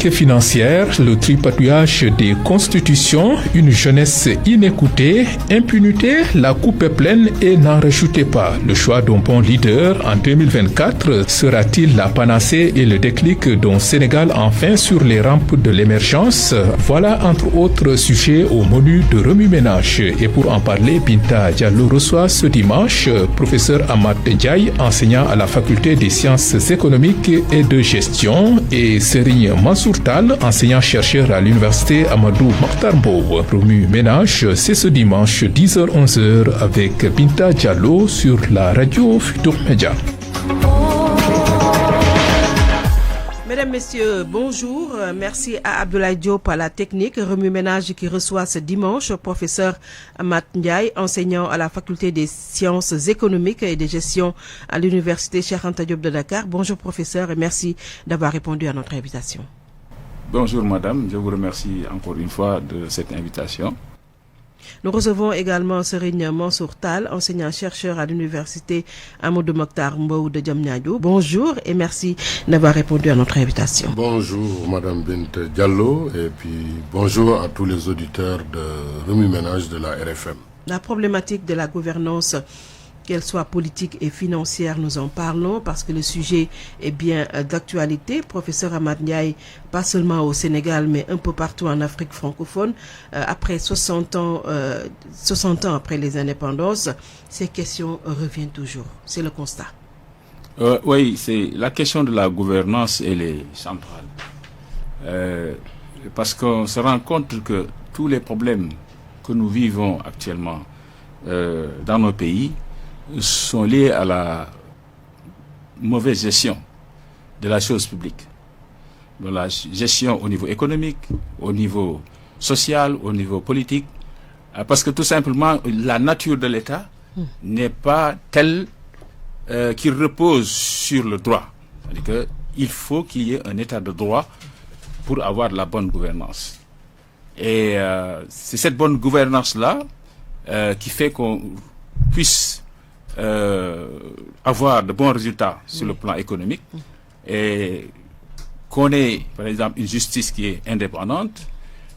et financière, le tripatouillage des constitutions, une jeunesse inécoutée, impunité, la coupe est pleine et n'en rajoutez pas. Le choix d'un bon leader en 2024 sera-t-il la panacée et le déclic d'un Sénégal enfin sur les rampes de l'émergence? Voilà entre autres sujets au menu de Remue Ménage. Et pour en parler, Binta Diallo reçoit ce dimanche professeur Amath Ndiaye, enseignant à la faculté des sciences économiques et de gestion, et Serigne Mansour Tall, enseignant-chercheur à l'université Amadou Mahtar Mbow. Remue Ménage, c'est ce dimanche 10h-11h avec Binta Diallo sur la radio Futur Média. Mesdames, Messieurs, bonjour. Merci à Abdoulaye Diop à la technique. Remue Ménage qui reçoit ce dimanche professeur Amath Ndiaye, enseignant à la faculté des sciences économiques et de gestion à l'université Cheikh Anta Diop de Dakar. Bonjour professeur et merci d'avoir répondu à notre invitation. Bonjour madame, je vous remercie encore une fois de cette invitation. Nous recevons également Serigne Mansour Tall, enseignant-chercheur à l'université Amadou Mahtar Mbow de Diamniadio. Bonjour et merci d'avoir répondu à notre invitation. Bonjour madame Binta Diallo et puis bonjour à tous les auditeurs de Remue Ménage de la RFM. La problématique de la gouvernance, qu'elle soit politique et financière, nous en parlons parce que le sujet est bien d'actualité. Professeur Amath Ndiaye, pas seulement au Sénégal, mais un peu partout en Afrique francophone, après 60 ans après les indépendances, ces questions reviennent toujours. C'est le constat. Oui, c'est la question de la gouvernance, elle est centrale. Parce qu'on se rend compte que tous les problèmes que nous vivons actuellement dans nos pays sont liés à la mauvaise gestion de la chose publique. De la gestion au niveau économique, au niveau social, au niveau politique. Parce que tout simplement, la nature de l'État n'est pas telle qu'il repose sur le droit. C'est-à-dire qu'il faut qu'il y ait un État de droit pour avoir de la bonne gouvernance. Et c'est cette bonne gouvernance-là qui fait qu'on puisse avoir de bons résultats sur le plan économique et qu'on ait, par exemple, une justice qui est indépendante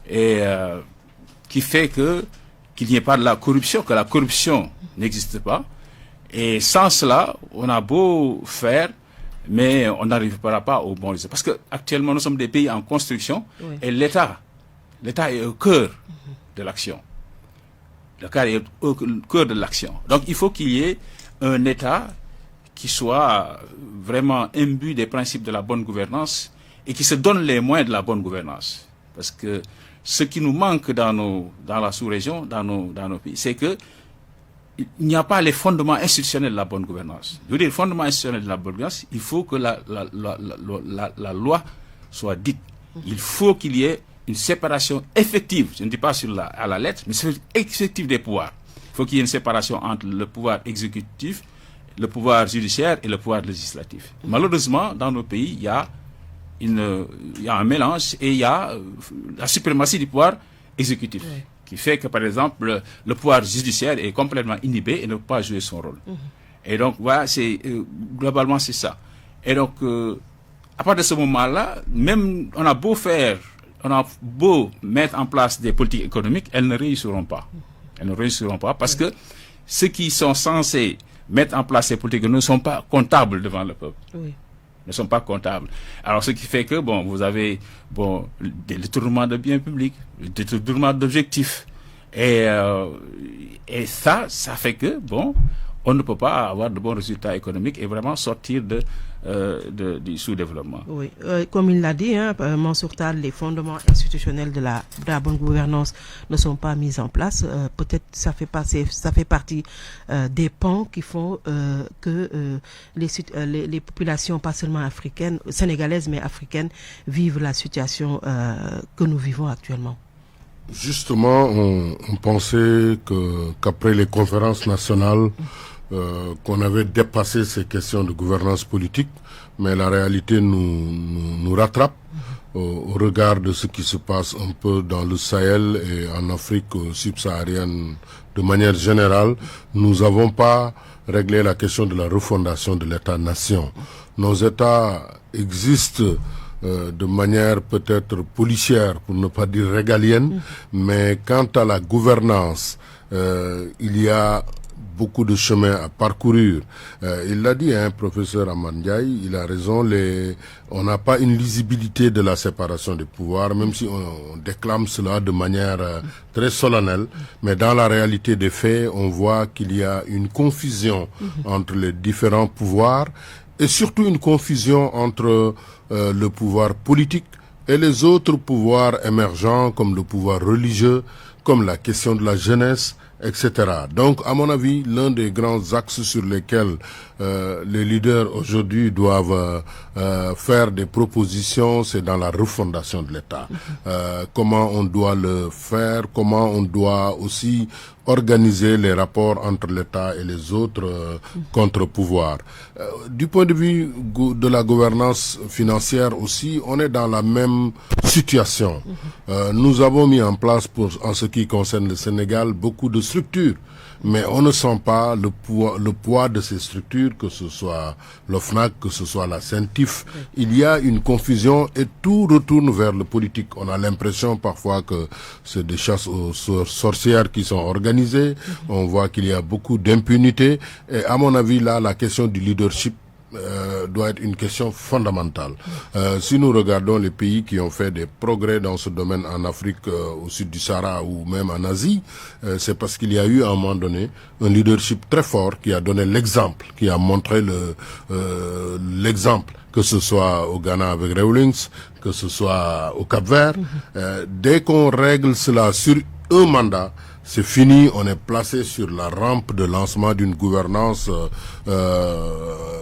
et qui fait qu'il n'y ait pas de la corruption, que la corruption n'existe pas. Et sans cela, on a beau faire, mais on n'arrivera pas au bon résultat. Parce qu'actuellement, nous sommes des pays en construction et l'État est au cœur de l'action. Le cas est au cœur de l'action. Donc, il faut qu'il y ait un État qui soit vraiment imbu des principes de la bonne gouvernance et qui se donne les moyens de la bonne gouvernance. Parce que ce qui nous manque dans la sous-région, dans nos pays, c'est que il n'y a pas les fondements institutionnels de la bonne gouvernance. Je veux dire, les fondements institutionnels de la bonne gouvernance, il faut que la loi soit dite. Il faut qu'il y ait une séparation effective, je ne dis pas à la lettre, mais effective des pouvoirs. Il faut qu'il y ait une séparation entre le pouvoir exécutif, le pouvoir judiciaire et le pouvoir législatif. Malheureusement, dans nos pays, il y a un mélange et il y a la suprématie du pouvoir exécutif, qui fait que, par exemple, le pouvoir judiciaire est complètement inhibé et ne peut pas jouer son rôle. Et donc, voilà, globalement, c'est ça. Et donc, à partir de ce moment-là, même on a beau mettre en place des politiques économiques, elles ne réussiront pas. Elles ne réussiront pas parce que ceux qui sont censés mettre en place ces politiques ne sont pas comptables devant le peuple. Ne sont pas comptables. Alors, ce qui fait que, vous avez, des détournements de biens publics, des détournements d'objectifs. Et ça fait que, on ne peut pas avoir de bons résultats économiques et vraiment sortir du sous-développement. Oui, comme il l'a dit, Mansour Tall, les fondements institutionnels de la bonne gouvernance ne sont pas mis en place. Peut-être ça fait partie des pans qui font que les populations, pas seulement africaines, sénégalaises, mais africaines, vivent la situation que nous vivons actuellement. Justement, on pensait qu'après les conférences nationales, qu'on avait dépassé ces questions de gouvernance politique, mais la réalité nous rattrape au regard de ce qui se passe un peu dans le Sahel et en Afrique subsaharienne de manière générale. Nous n'avons pas réglé la question de la refondation de l'État-nation. Nos États existent de manière peut-être policière, pour ne pas dire régalienne, mais quant à la gouvernance, il y a beaucoup de chemin à parcourir. Il l'a dit, professeur Amad Ndiaye, il a raison, on n'a pas une lisibilité de la séparation des pouvoirs, même si on déclame cela de manière très solennelle, mais dans la réalité des faits, on voit qu'il y a une confusion entre les différents pouvoirs, et surtout une confusion entre le pouvoir politique et les autres pouvoirs émergents, comme le pouvoir religieux, comme la question de la jeunesse, etc. Donc, à mon avis, l'un des grands axes sur lesquels les leaders aujourd'hui doivent faire des propositions, c'est dans la refondation de l'État. Comment on doit le faire, comment on doit aussi organiser les rapports entre l'État et les autres contre-pouvoirs. Du point de vue de la gouvernance financière aussi, on est dans la même situation. Nous avons mis en place, en ce qui concerne le Sénégal, beaucoup de structures, mais on ne sent pas le poids de ces structures, que ce soit l'OFNAC, que ce soit la CENTIF. Il y a une confusion et tout retourne vers le politique. On a l'impression parfois que c'est des chasses aux sorcières qui sont organisées. On voit qu'il y a beaucoup d'impunité. Et à mon avis, là, la question du leadership doit être une question fondamentale. Si nous regardons les pays qui ont fait des progrès dans ce domaine en Afrique, au sud du Sahara ou même en Asie, c'est parce qu'il y a eu à un moment donné un leadership très fort qui a donné l'exemple, qui a montré l'exemple, que ce soit au Ghana avec Rawlings, que ce soit au Cap-Vert. Dès qu'on règle cela sur un mandat, c'est fini, on est placé sur la rampe de lancement d'une gouvernance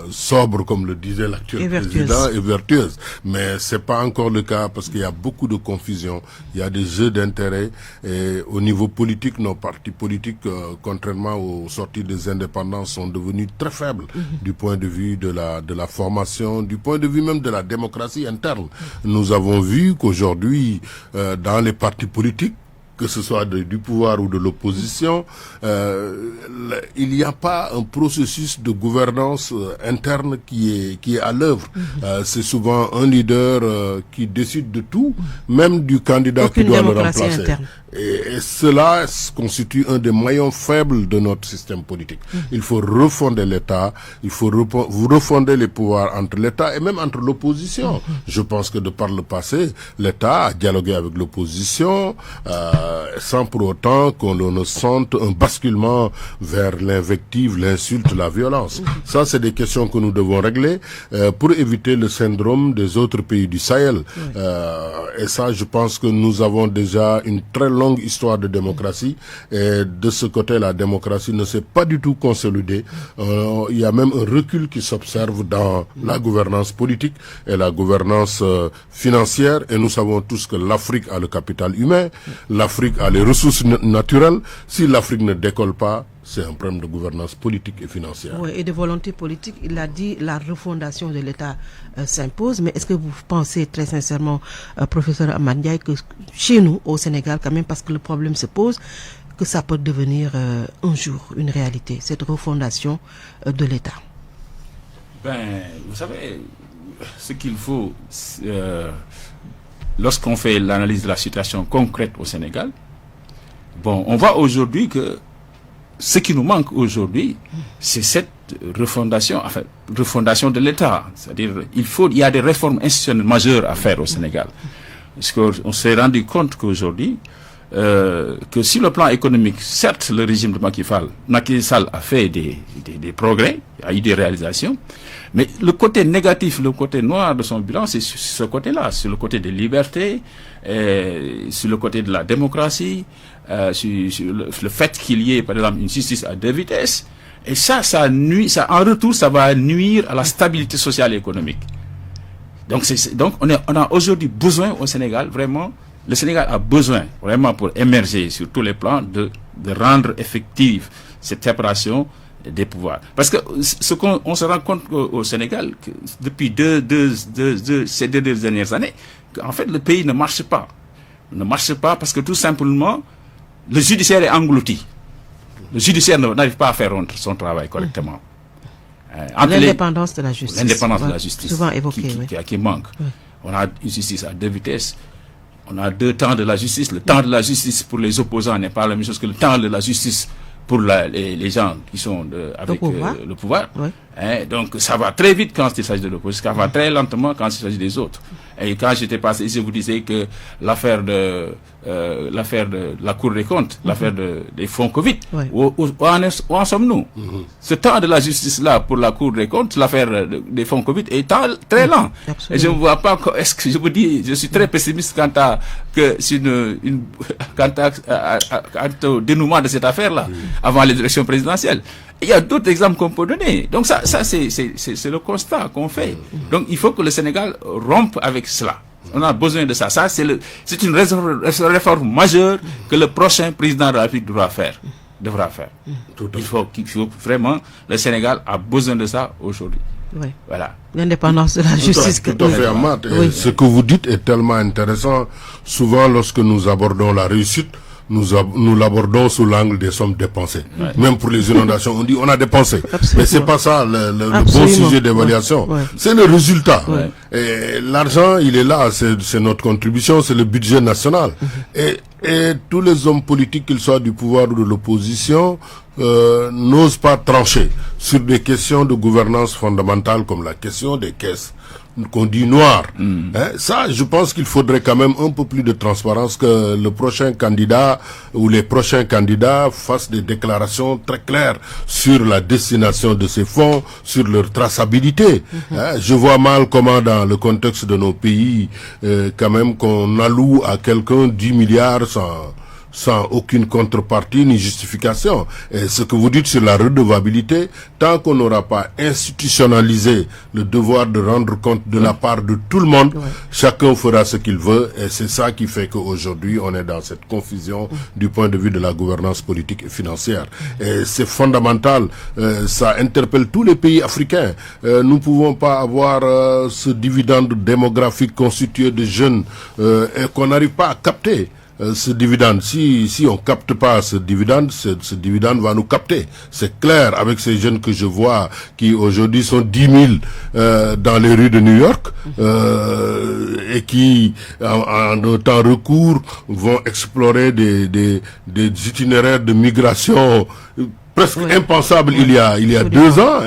sobre, comme le disait l'actuel président, et vertueuse. Mais c'est pas encore le cas parce qu'il y a beaucoup de confusion, il y a des jeux d'intérêts et au niveau politique, nos partis politiques, contrairement aux sorties des indépendants, sont devenus très faibles du point de vue de la formation, du point de vue même de la démocratie interne. Nous avons vu qu'aujourd'hui, dans les partis politiques, que ce soit du pouvoir ou de l'opposition, il n'y a pas un processus de gouvernance interne qui est à l'œuvre. C'est souvent un leader qui décide de tout, même du candidat qui doit le remplacer. Et cela constitue un des maillons faibles de notre système politique. Il faut refonder l'État, il faut refonder les pouvoirs entre l'État et même entre l'opposition. Je pense que de par le passé, l'État a dialogué avec l'opposition, sans pour autant qu'on ne sente un basculement vers l'invective, l'insulte, la violence. Ça, c'est des questions que nous devons régler pour éviter le syndrome des autres pays du Sahel. Et ça, je pense que nous avons déjà une très longue histoire de démocratie et de ce côté, la démocratie ne s'est pas du tout consolidée. Il y a même un recul qui s'observe dans la gouvernance politique et la gouvernance financière et nous savons tous que l'Afrique a le capital humain, l'Afrique a les ressources naturelles. Si l'Afrique ne décolle pas, c'est un problème de gouvernance politique et financière. Oui, et de volonté politique, il a dit la refondation de l'État s'impose, mais est-ce que vous pensez très sincèrement, professeur Amad Ndiaye, que chez nous, au Sénégal, quand même, parce que le problème se pose, que ça peut devenir un jour une réalité, cette refondation de l'État? Vous savez, ce qu'il faut, lorsqu'on fait l'analyse de la situation concrète au Sénégal, on voit aujourd'hui que ce qui nous manque aujourd'hui, c'est cette refondation de l'État. C'est-à-dire, il y a des réformes institutionnelles majeures à faire au Sénégal. Parce qu'on s'est rendu compte qu'aujourd'hui, que sur le plan économique, certes, le régime de Macky Sall a fait des progrès, a eu des réalisations, mais le côté négatif, le côté noir de son bilan, c'est sur ce côté-là, sur le côté des libertés, sur le côté de la démocratie, sur le fait qu'il y ait, par exemple, une justice à deux vitesses. Et ça en retour, ça va nuire à la stabilité sociale et économique. Donc on a aujourd'hui besoin au Sénégal, vraiment, le Sénégal a besoin, vraiment, pour émerger sur tous les plans, de rendre effective cette séparation des pouvoirs. Parce que on se rend compte au Sénégal, que depuis ces deux dernières années, qu'en fait, le pays ne marche pas. Ne marche pas parce que tout simplement, le judiciaire est englouti. Le judiciaire n'arrive pas à faire son travail correctement. L'indépendance de la justice. L'indépendance de la justice. Souvent évoqué, qui manque. On a une justice à 2 vitesses. On a 2 temps de la justice. Le temps de la justice pour les opposants n'est pas la même chose que le temps de la justice pour les gens qui sont avec le pouvoir. Oui. Donc ça va très vite quand il s'agit de l'opposition, ça va très lentement quand il s'agit des autres. Et quand j'étais passé ici, je vous disais que l'affaire de la Cour des comptes, l'affaire des fonds Covid, où en sommes-nous? Ce temps de la justice-là pour la Cour des comptes, l'affaire des fonds Covid est très lent. Et je ne vois pas, est-ce que je vous dis, je suis très pessimiste quant au dénouement de cette affaire-là, avant les élections présidentielles. Il y a d'autres exemples qu'on peut donner. Donc ça c'est le constat qu'on fait. Donc il faut que le Sénégal rompe avec cela. On a besoin de ça. Ça c'est une réforme majeure que le prochain président de la République devra faire. Il faut vraiment, le Sénégal a besoin de ça aujourd'hui. Oui. Voilà. L'indépendance de la justice. Tout à fait, Amath. Ce que vous dites est tellement intéressant. Souvent, lorsque nous abordons la réussite, nous l'abordons sous l'angle des sommes dépensées. Même pour les inondations, on dit on a dépensé. Absolument. Mais c'est pas ça le bon sujet d'évaluation. C'est le résultat. Et l'argent, il est là, c'est notre contribution, c'est le budget national. Et tous les hommes politiques, qu'ils soient du pouvoir ou de l'opposition, n'osent pas trancher sur des questions de gouvernance fondamentales comme la question des caisses qu'on dit noires. Ça, je pense qu'il faudrait quand même un peu plus de transparence, que le prochain candidat ou les prochains candidats fassent des déclarations très claires sur la destination de ces fonds, sur leur traçabilité. Je vois mal comment dans le contexte de nos pays, quand même qu'on alloue à quelqu'un 10 milliards sans aucune contrepartie ni justification. Et ce que vous dites sur la redevabilité, tant qu'on n'aura pas institutionnalisé le devoir de rendre compte de la part de tout le monde, chacun fera ce qu'il veut, et c'est ça qui fait qu'aujourd'hui on est dans cette confusion du point de vue de la gouvernance politique et financière. Et c'est fondamental, ça interpelle tous les pays africains. Nous ne pouvons pas avoir ce dividende démographique constitué de jeunes et qu'on n'arrive pas à capter. Ce dividende, si on capte pas ce dividende va nous capter. C'est clair avec ces jeunes que je vois qui aujourd'hui sont 10 000 dans les rues de New York et qui en un temps recours vont explorer des itinéraires de migration presque impensable il y a 2 ans.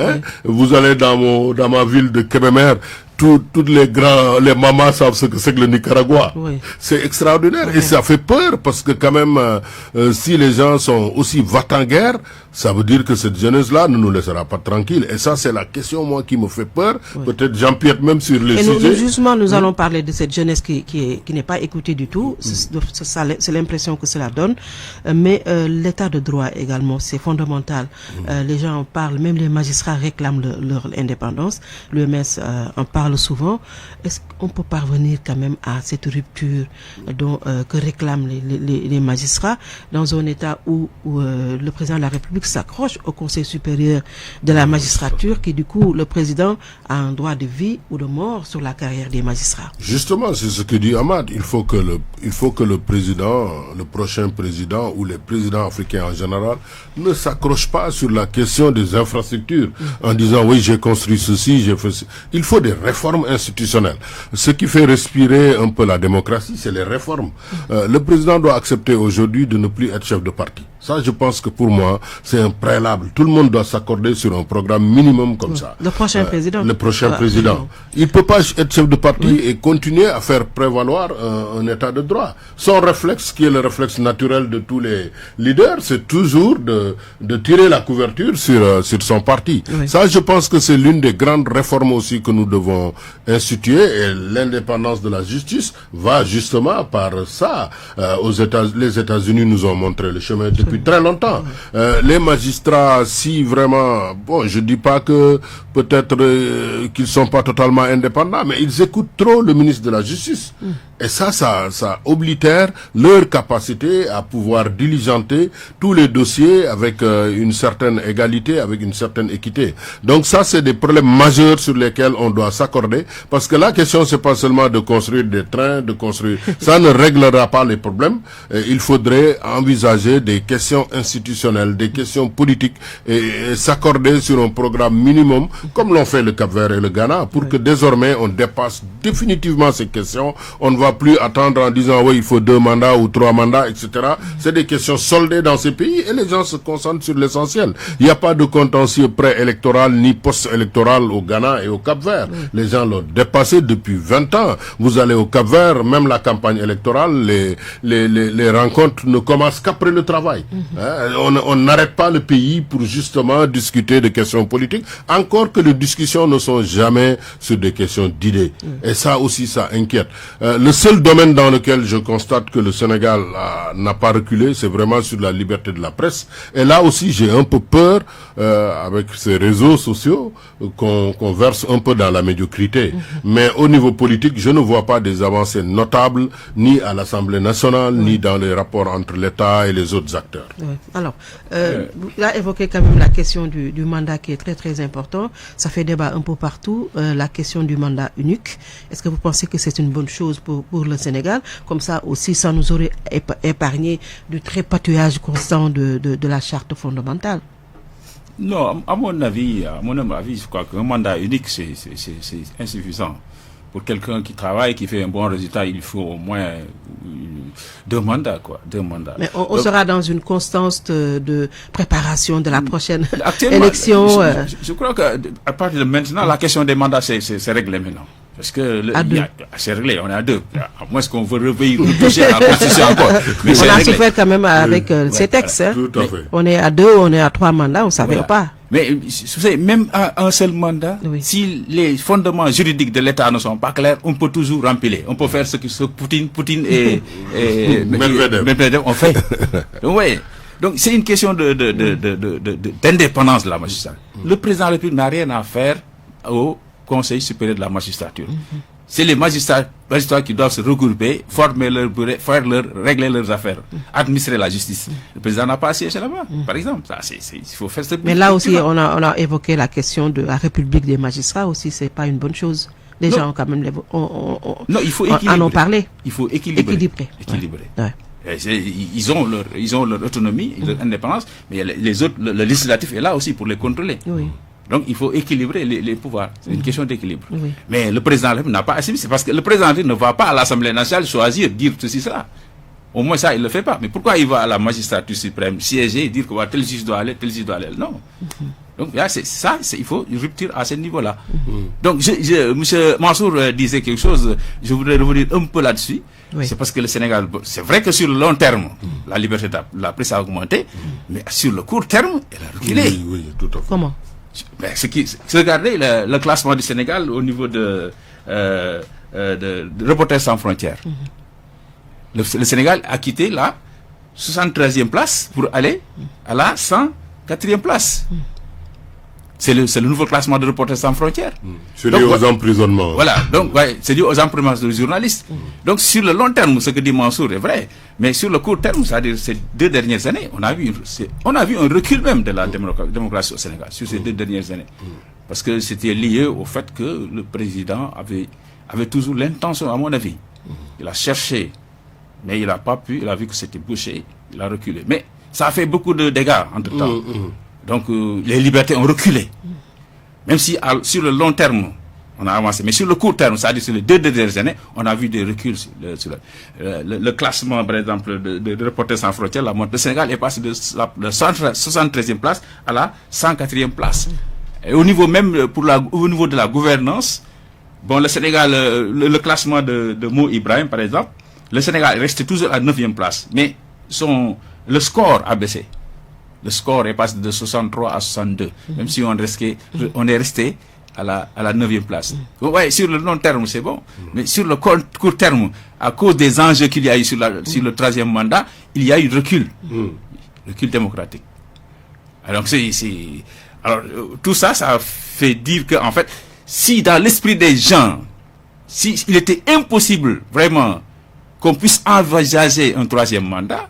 Vous allez dans ma ville de Kébémer, toutes les mamans savent ce que c'est que le Nicaragua. C'est extraordinaire et ça fait peur parce que quand même, si les gens sont aussi va-t-en-guerre, ça veut dire que cette jeunesse-là ne nous laissera pas tranquille. Et ça, c'est la question, moi, qui me fait peur. Peut-être j'empiète même sur les sujets. Justement, nous allons parler de cette jeunesse qui n'est pas écoutée du tout. C'est l'impression que cela donne. Mais l'état de droit également, c'est fondamental. Les gens en parlent, même les magistrats réclament leur indépendance. L'OMS en parle souvent. Est-ce qu'on peut parvenir quand même à cette rupture que réclament les magistrats dans un état où le président de la République s'accroche au Conseil supérieur de la magistrature, qui du coup, le président a un droit de vie ou de mort sur la carrière des magistrats? Justement, c'est ce que dit Amath. Il faut que le président, le prochain président ou les présidents africains en général ne s'accrochent pas sur la question des infrastructures en disant oui, j'ai construit ceci, j'ai fait ceci. Il faut des réformes institutionnelles. Ce qui fait respirer un peu la démocratie, c'est les réformes. Le président doit accepter aujourd'hui de ne plus être chef de parti. Ça, je pense que pour moi, c'est un préalable. Tout le monde doit s'accorder sur un programme minimum comme ça. Le prochain président. Le prochain président. Il peut pas être chef de parti et continuer à faire prévaloir un état de droit. Son réflexe, qui est le réflexe naturel de tous les leaders, c'est toujours de tirer la couverture sur son parti. Ça, je pense que c'est l'une des grandes réformes aussi que nous devons instituer, et l'indépendance de la justice va justement par ça. Les États-Unis nous ont montré le chemin depuis très longtemps. Les magistrats, si vraiment, bon, je dis pas que peut-être qu'ils sont pas totalement indépendants, mais ils écoutent trop le ministre de la Justice. Et ça oblitère leur capacité à pouvoir diligenter tous les dossiers avec une certaine égalité, avec une certaine équité. Donc ça, c'est des problèmes majeurs sur lesquels on doit s'accorder, parce que la question, c'est pas seulement de construire des trains, ça ne réglera pas les problèmes. Il faudrait envisager des questions questions institutionnelles, des questions politiques, et s'accorder sur un programme minimum, comme l'ont fait le Cap-Vert et le Ghana, pour que désormais on dépasse définitivement ces questions. On ne va plus attendre en disant oui, il faut 2 mandats ou 3 mandats, etc. C'est des questions soldées dans ces pays et les gens se concentrent sur l'essentiel. Il n'y a pas de contentieux pré-électoral ni post-électoral au Ghana et au Cap-Vert. Les gens l'ont dépassé depuis 20 ans. Vous allez au Cap-Vert, même la campagne électorale, les rencontres ne commencent qu'après le travail. On n'arrête pas le pays pour justement discuter de questions politiques, encore que les discussions ne sont jamais sur des questions d'idées. Et ça aussi, ça inquiète. Le seul domaine dans lequel je constate que le Sénégal n'a pas reculé, c'est vraiment sur la liberté de la presse. Et là aussi, j'ai un peu peur, avec ces réseaux sociaux, qu'on verse un peu dans la médiocrité. Mais au niveau politique, je ne vois pas des avancées notables, ni à l'Assemblée nationale, ni dans les rapports entre l'État et les autres acteurs. Alors, il a évoqué quand même la question du mandat qui est très très important. Ça fait débat un peu partout, la question du mandat unique. Est-ce que vous pensez que c'est une bonne chose pour le Sénégal? Comme ça aussi, ça nous aurait épargné du trépatouillage constant de la charte fondamentale. Non, à mon avis, je crois qu'un mandat unique, c'est insuffisant. Pour quelqu'un qui travaille, qui fait un bon résultat, il faut au moins 2 mandats, quoi. 2 mandats. Mais on sera dans une constance de préparation de la prochaine élection. Je crois qu'à partir de maintenant, la question des mandats, c'est réglé maintenant. Parce que c'est réglé, on est à 2. À moins qu'on veut retoucher à la Constitution encore. Mais on a souffert quand même avec ces textes. Tout à fait. On est à 2, on est à 3 mandats, on ne savait pas. Mais vous savez, même à un seul mandat, si les fondements juridiques de l'État ne sont pas clairs, on peut toujours rempiler. On peut faire ce que Poutine et Medvedev ont fait. Donc c'est une question d'indépendance de la magistrature. Le président de la République n'a rien à faire au Conseil supérieur de la magistrature. C'est les magistrats qui doivent se regrouper, former leur bureau, régler leurs affaires, administrer la justice. Le président n'a pas à siéger là-bas, par exemple. Ça, il faut faire ce. Mais là aussi, on a évoqué la question de la République des magistrats aussi. C'est pas une bonne chose. Les gens ont quand même non, il faut équilibrer. En ont parlé. Il faut équilibrer. Ouais. Ils ont leur autonomie, leur indépendance, mais les autres, le législatif est là aussi pour les contrôler. Oui. Donc, il faut équilibrer les pouvoirs. C'est une question d'équilibre. Mais le président n'a pas assumé. C'est parce que le président ne va pas à l'Assemblée nationale choisir, dire ceci, cela. Au moins, ça, il ne le fait pas. Mais pourquoi il va à la magistrature suprême siéger et dire que tel juge doit aller, tel juge doit aller? Non. Donc, là, il faut une rupture à ce niveau-là. Donc, M. Mansour disait quelque chose, je voudrais revenir un peu là-dessus. C'est parce que le Sénégal, c'est vrai que sur le long terme, la liberté de la presse a augmenté, mais sur le court terme, elle a reculé. Oui, tout à fait. Comment? Regardez le classement du Sénégal au niveau de Reporters sans frontières. Le Sénégal a quitté la 73e place pour aller à la 104e place. C'est le nouveau classement de Reporters sans frontières. C'est lié aux emprisonnements. Voilà, donc c'est lié aux emprisonnements de journalistes. Donc sur le long terme, ce que dit Mansour est vrai, mais sur le court terme, c'est-à-dire ces 2 dernières années, on a vu un recul même de la démocratie au Sénégal sur ces 2 dernières années. Parce que c'était lié au fait que le président avait toujours l'intention, à mon avis. Il a cherché, mais il n'a pas pu, il a vu que c'était bouché, il a reculé. Mais ça a fait beaucoup de dégâts entre-temps. Donc les libertés ont reculé. Même si sur le long terme, on a avancé. Mais sur le court terme, c'est-à-dire sur les 2 dernières années, on a vu des reculs sur le classement, par exemple, de Reporters sans frontières. Le Sénégal est passé de la 73e place à la 104e place. Et au niveau même, au niveau de la gouvernance, le Sénégal, le classement de Mo Ibrahim, par exemple, le Sénégal est resté toujours à la 9e place. Mais le score a baissé. Le score est passé de 63 à 62, même si on est resté à la 9e place. Sur le long terme, c'est bon. Mais sur le court terme, à cause des enjeux qu'il y a eu sur le 3e mandat, il y a eu recul. Recul démocratique. Alors, tout ça, ça fait dire que, en fait, si dans l'esprit des gens, il était impossible, vraiment, qu'on puisse envisager un 3e mandat,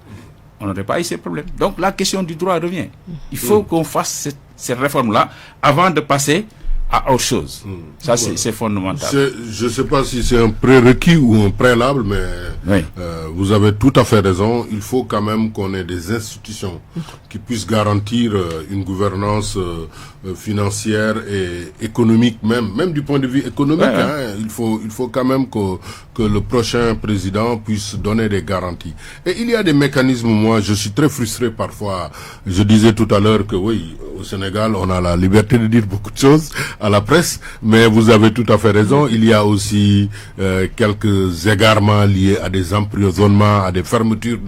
on n'aurait pas eu ces problèmes. Donc la question du droit revient. Il faut qu'on fasse cette réforme-là avant de passer à autre chose. Ça, c'est fondamental. Je ne sais pas si c'est un prérequis ou un préalable, mais vous avez tout à fait raison. Il faut quand même qu'on ait des institutions qui puissent garantir une gouvernance financière et économique, même du point de vue économique. Il faut quand même que le prochain président puisse donner des garanties. Et il y a des mécanismes, moi je suis très frustré parfois. Je disais tout à l'heure que oui, au Sénégal, on a la liberté de dire beaucoup de choses à la presse, mais vous avez tout à fait raison. Il y a aussi quelques égarements liés à des emprisonnements, à des fermetures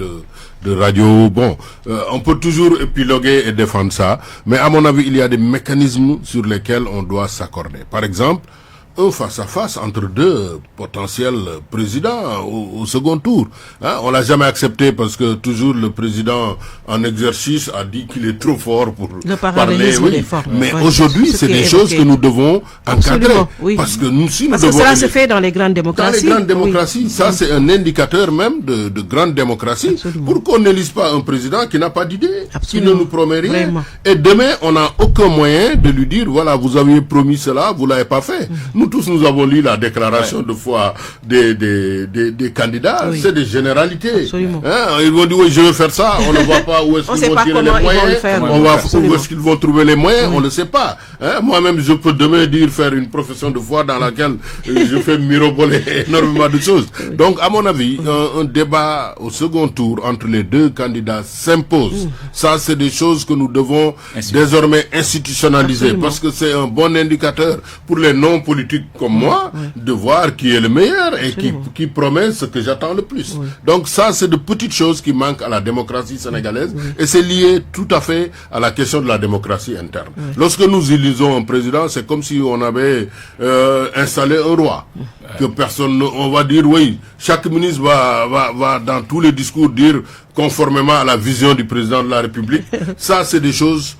de radio. Bon, on peut toujours épiloguer et défendre ça, mais à mon avis, il y a des mécanismes sur lesquels on doit s'accorder. Par exemple, un face-à-face entre deux potentiels présidents au second tour. On l'a jamais accepté parce que toujours le président en exercice a dit qu'il est trop fort pour parler. Oui. Mais aujourd'hui, c'est des choses que nous devons encadrer. Oui. Parce que nous, si nous parce que cela se fait dans les grandes démocraties. Dans les grandes démocraties, ça c'est un indicateur même de grande démocratie. Absolument. Pour qu'on n'élise pas un président qui n'a pas d'idée, qui ne nous promet rien. Vraiment. Et demain, on n'a aucun moyen de lui dire, voilà, vous aviez promis cela, vous l'avez pas fait. Nous tous, nous avons lu la déclaration de foi des candidats. Oui. C'est des généralités. Ils vont dire, oui, je vais faire ça. On ne voit pas où est-ce qu'ils vont tirer les moyens. Où est-ce qu'ils vont trouver les moyens. On ne sait pas. Moi-même, je peux demain faire une profession de foi dans laquelle je fais miroboler énormément de choses. Donc, à mon avis, un débat au second tour entre les deux candidats s'impose. Ça, c'est des choses que nous devons désormais institutionnaliser. Absolument. Parce que c'est un bon indicateur pour les non-politiques comme moi, de voir qui est le meilleur et qui promet ce que j'attends le plus. Donc ça, c'est de petites choses qui manquent à la démocratie sénégalaise et c'est lié tout à fait à la question de la démocratie interne. Lorsque nous élisons un président, c'est comme si on avait installé un roi. Que personne, on va dire, oui, chaque ministre va dans tous les discours dire conformément à la vision du président de la République. Ça, c'est des choses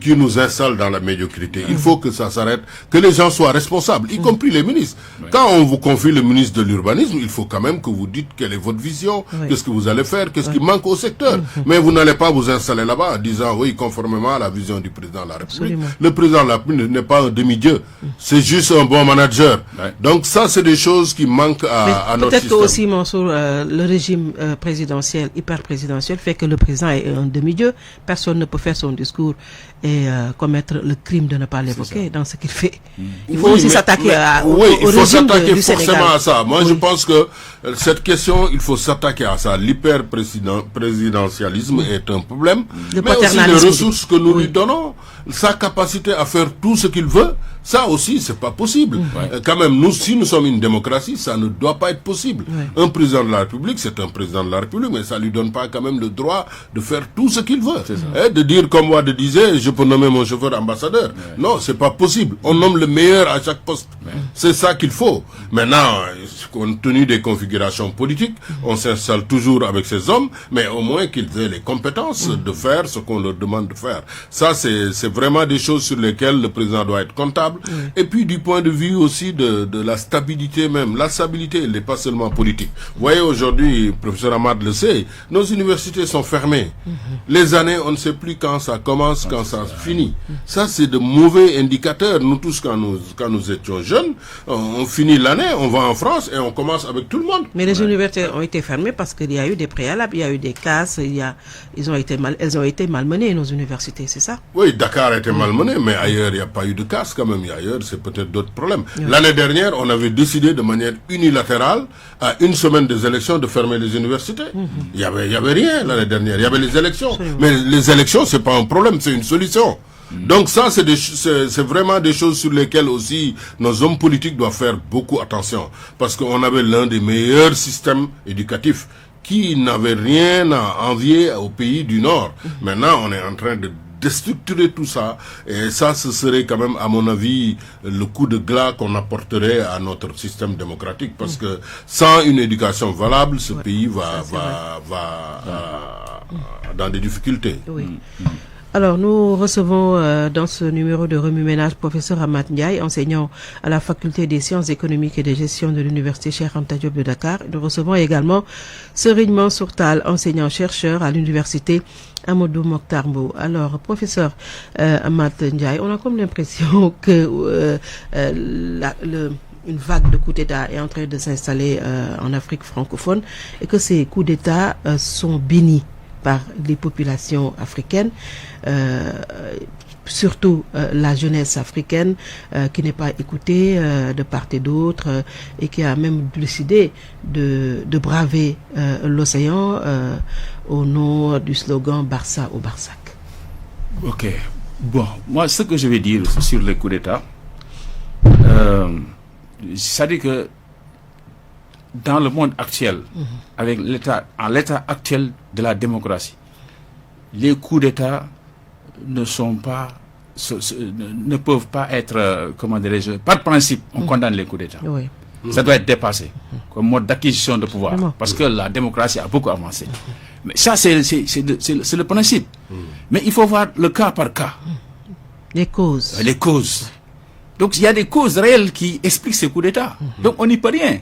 qui nous installe dans la médiocrité. Il faut que ça s'arrête, que les gens soient responsables, y compris les ministres. Quand on vous confie le ministre de l'urbanisme, il faut quand même que vous dites quelle est votre vision, qu'est-ce que vous allez faire, qu'est-ce qui manque au secteur. Mais vous n'allez pas vous installer là-bas en disant, oui, conformément à la vision du président de la République. Absolument. Le président de la République n'est pas un demi-dieu, c'est juste un bon manager. Donc ça, c'est des choses qui manquent à notre système. Peut-être que aussi, Mansour, le régime présidentiel, hyper présidentiel, fait que le président est un demi-dieu. Personne ne peut faire son discours et commettre le crime de ne pas l'évoquer dans ce qu'il fait. Il faut aussi s'attaquer au régime s'attaquer du forcément Sénégal. à ça. Moi, je pense que cette question, il faut s'attaquer à ça. L'hyper-présidentialisme est un problème, mais aussi les ressources que nous lui donnons, sa capacité à faire tout ce qu'il veut, ça aussi, c'est pas possible. Quand même, nous, si nous sommes une démocratie, ça ne doit pas être possible. Un président de la République, c'est un président de la République, mais ça lui donne pas quand même le droit de faire tout ce qu'il veut. De dire, comme Wade disait, je peux nommer mon chauffeur ambassadeur. Non, c'est pas possible. On nomme le meilleur à chaque poste. C'est ça qu'il faut. Maintenant, compte tenu des configurations politiques, on s'installe toujours avec ces hommes, mais au moins qu'ils aient les compétences de faire ce qu'on leur demande de faire. Ça, c'est vraiment des choses sur lesquelles le président doit être comptable. Et puis, du point de vue aussi de la stabilité même. La stabilité, elle n'est pas seulement politique. Vous voyez, aujourd'hui, professeur Ahmad le sait, nos universités sont fermées. Les années, on ne sait plus quand ça commence, quand ça finit. Ça, c'est de mauvais indicateurs. Nous tous, quand nous étions jeunes, on finit l'année, on va en France et on commence avec tout le monde. Mais les universités ont été fermées parce qu'il y a eu des préalables, il y a eu des casses, elles ont été malmenées, nos universités, c'est ça? Oui, Dakar a été malmené, mais ailleurs, il n'y a pas eu de casse quand même. Ailleurs, c'est peut-être d'autres problèmes. L'année dernière, on avait décidé de manière unilatérale, à une semaine des élections, de fermer les universités. Il y avait rien l'année dernière. Il y avait les élections. Mais les élections, c'est pas un problème, c'est une solution. Donc ça, c'est vraiment des choses sur lesquelles aussi nos hommes politiques doivent faire beaucoup attention. Parce qu'on avait l'un des meilleurs systèmes éducatifs qui n'avait rien à envier au pays du Nord. Maintenant, on est en train de déstructurer tout ça, et ça, ce serait quand même, à mon avis, le coup de glas qu'on apporterait à notre système démocratique, parce que sans une éducation valable, ce pays va dans des difficultés. Alors, nous recevons dans ce numéro de Remue Ménage professeur Amath Ndiaye, enseignant à la faculté des sciences économiques et de gestion de l'université Cheikh Anta Diop de Dakar. Nous recevons également Serigne Mansour Tall, enseignant-chercheur à l'université Amadou Mokhtar Mbow. Alors, professeur Amath Ndiaye, on a comme l'impression que une vague de coups d'État est en train de s'installer en Afrique francophone et que ces coups d'État sont bénis par les populations africaines, surtout la jeunesse africaine qui n'est pas écoutée de part et d'autre et qui a même décidé de braver l'océan au nom du slogan Barça au Barsac. Ok. Bon, moi, ce que je vais dire sur les coups d'État, c'est-à-dire que dans le monde actuel, avec l'état actuel de la démocratie, les coups d'État ne peuvent pas être, comment dirais-je, par principe, on condamne les coups d'État. Oui. Ça doit être dépassé comme mode d'acquisition de pouvoir, parce que la démocratie a beaucoup avancé. Mais ça, c'est le principe. Mais il faut voir le cas par cas. Les causes. Les causes. Donc, il y a des causes réelles qui expliquent ces coups d'État. Donc, on n'y peut rien.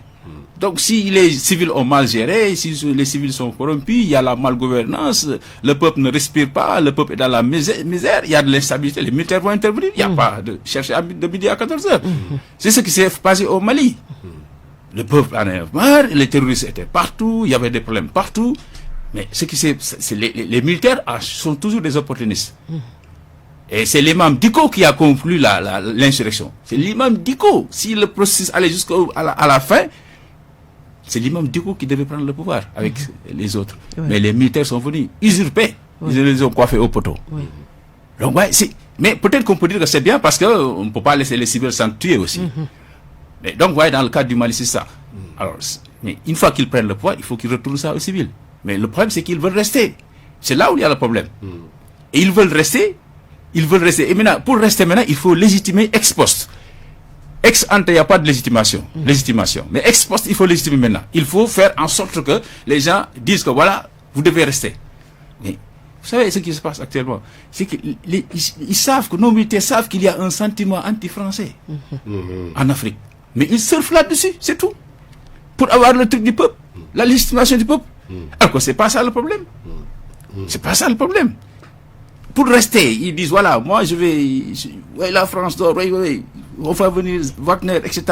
Donc, si les civils ont mal géré, si les civils sont corrompus, il y a la malgouvernance, le peuple ne respire pas, le peuple est dans la misère, il y a de l'instabilité, les militaires vont intervenir, il n'y a pas de chercher de midi à 14 heures. C'est ce qui s'est passé au Mali. Le peuple en a marre, les terroristes étaient partout, il y avait des problèmes partout, mais ce qui les militaires sont toujours des opportunistes. Et c'est l'imam Dicko qui a conclu l'insurrection. C'est l'imam Dicko. Si le processus allait jusqu'à la fin, c'est l'imam Dicko qui devait prendre le pouvoir avec les autres. Oui. Mais les militaires sont venus usurper. Oui. Ils les ont coiffés au poteau. Oui. Donc, ouais, mais peut-être qu'on peut dire que c'est bien parce qu'on ne peut pas laisser les civils s'en tuer aussi. Mais donc, ouais, dans le cas du Mali, c'est ça. Alors, mais une fois qu'ils prennent le pouvoir, il faut qu'ils retournent ça aux civils. Mais le problème, c'est qu'ils veulent rester. C'est là où il y a le problème. Et ils veulent rester. Et maintenant, pour rester maintenant, il faut légitimer ex post. Ex ante, il n'y a pas de légitimation. Mais ex post, il faut légitimer maintenant. Il faut faire en sorte que les gens disent que voilà, vous devez rester. Mais vous savez ce qui se passe actuellement, c'est qu'ils savent que nos militaires savent qu'il y a un sentiment anti-français en Afrique. Mais ils surfent là-dessus, c'est tout. Pour avoir le truc du peuple, la légitimation du peuple. Alors que c'est pas ça le problème. C'est pas ça le problème. Pour rester, ils disent voilà, moi je vais, la France dort, oui, on va venir Wagner, etc.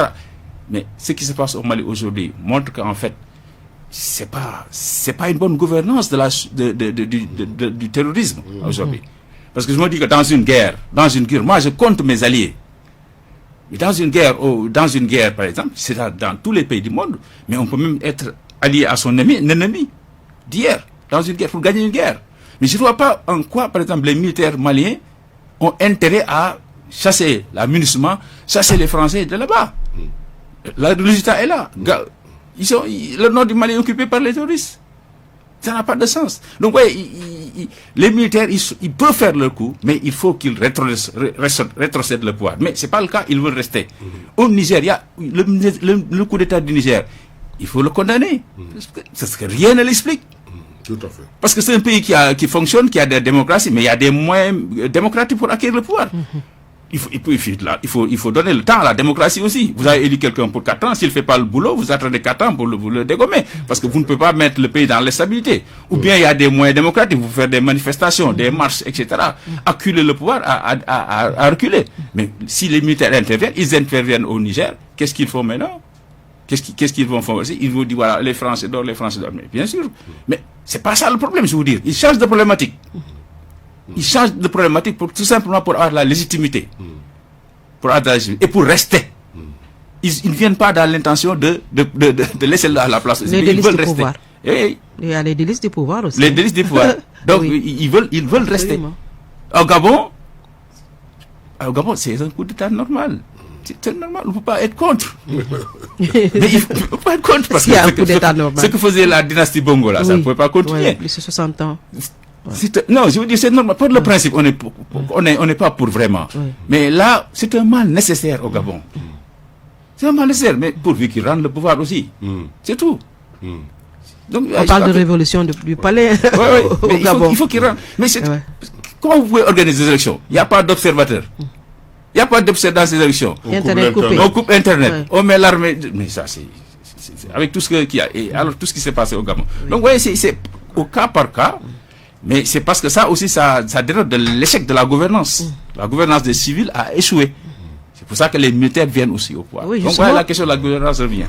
Mais ce qui se passe au Mali aujourd'hui montre qu'en fait, c'est pas une bonne gouvernance du terrorisme aujourd'hui. Parce que je me dis que dans une guerre, moi je compte mes alliés. Mais dans une guerre, par exemple, c'est dans tous les pays du monde, mais on peut même être allié à son ennemi d'hier, dans une guerre, pour gagner une guerre. Mais je ne vois pas en quoi, par exemple, les militaires maliens ont intérêt à chasser l'amunissement, chasser les Français de là-bas. Le résultat est là. Le nord du Mali est occupé par les terroristes. Ça n'a pas de sens. Donc, ouais, les militaires, ils peuvent faire leur coup, mais il faut qu'ils rétrocèdent le pouvoir. Mais ce n'est pas le cas, ils veulent rester. Au Nigeria, le coup d'État du Niger, il faut le condamner. Parce que rien ne l'explique. Tout à fait. Parce que c'est un pays qui fonctionne, qui a des démocraties, mais il y a des moyens démocratiques pour acquérir le pouvoir. Il faut donner le temps à la démocratie aussi. Vous avez élu quelqu'un pour 4 ans, s'il ne fait pas le boulot, vous attendez 4 ans pour le dégommer. Parce que vous ne pouvez pas mettre le pays dans l'instabilité. Ou bien il y a des moyens démocratiques, vous faites des manifestations, des marches, etc. Acculer le pouvoir à reculer. Mais si les militaires interviennent, ils interviennent au Niger, qu'est-ce qu'ils font maintenant? Qu'est-ce qu'ils vont faire aussi? Ils vont dire voilà, les Français dorment. Mais bien sûr. Mais c'est pas ça le problème, je vous dire. Ils changent de problématique. Ils changent de problématique tout simplement pour avoir la légitimité. Et pour rester. Ils ne viennent pas dans l'intention de laisser la place. Les délices du pouvoir. Il y a les délices du pouvoir aussi. Les délices du pouvoir. Donc, oui. ils veulent rester. Au Gabon, c'est un coup d'État normal. C'est normal, on ne peut pas être contre. Mais il ne faut pas être contre parce que ce que faisait la dynastie Bongo, là, ça ne pouvait pas continuer. Oui, plus de 60 ans. Non, je veux dire, c'est normal. Pour le principe, on n'est pas pour vraiment. Mais là, c'est un mal nécessaire au Gabon. C'est un mal nécessaire, mais pourvu qu'ils rendent le pouvoir aussi. C'est tout. Donc, on parle de révolution du palais au Gabon. Il faut qu'ils rendent. Mais comment vous pouvez organiser des élections? Il n'y a pas d'observateurs. Il n'y a pas d'observateurs dans ces élections. On coupe Internet. On met l'armée. Mais ça, c'est avec tout ce qu'il y a. Et alors, tout ce qui s'est passé au Gabon. Donc, vous voyez, c'est au cas par cas. Mais c'est parce que ça aussi, ça dénote de l'échec de la gouvernance. La gouvernance des civils a échoué. C'est pour ça que les militaires viennent aussi au pouvoir. Oui, donc voilà, la question de la gouvernance revient.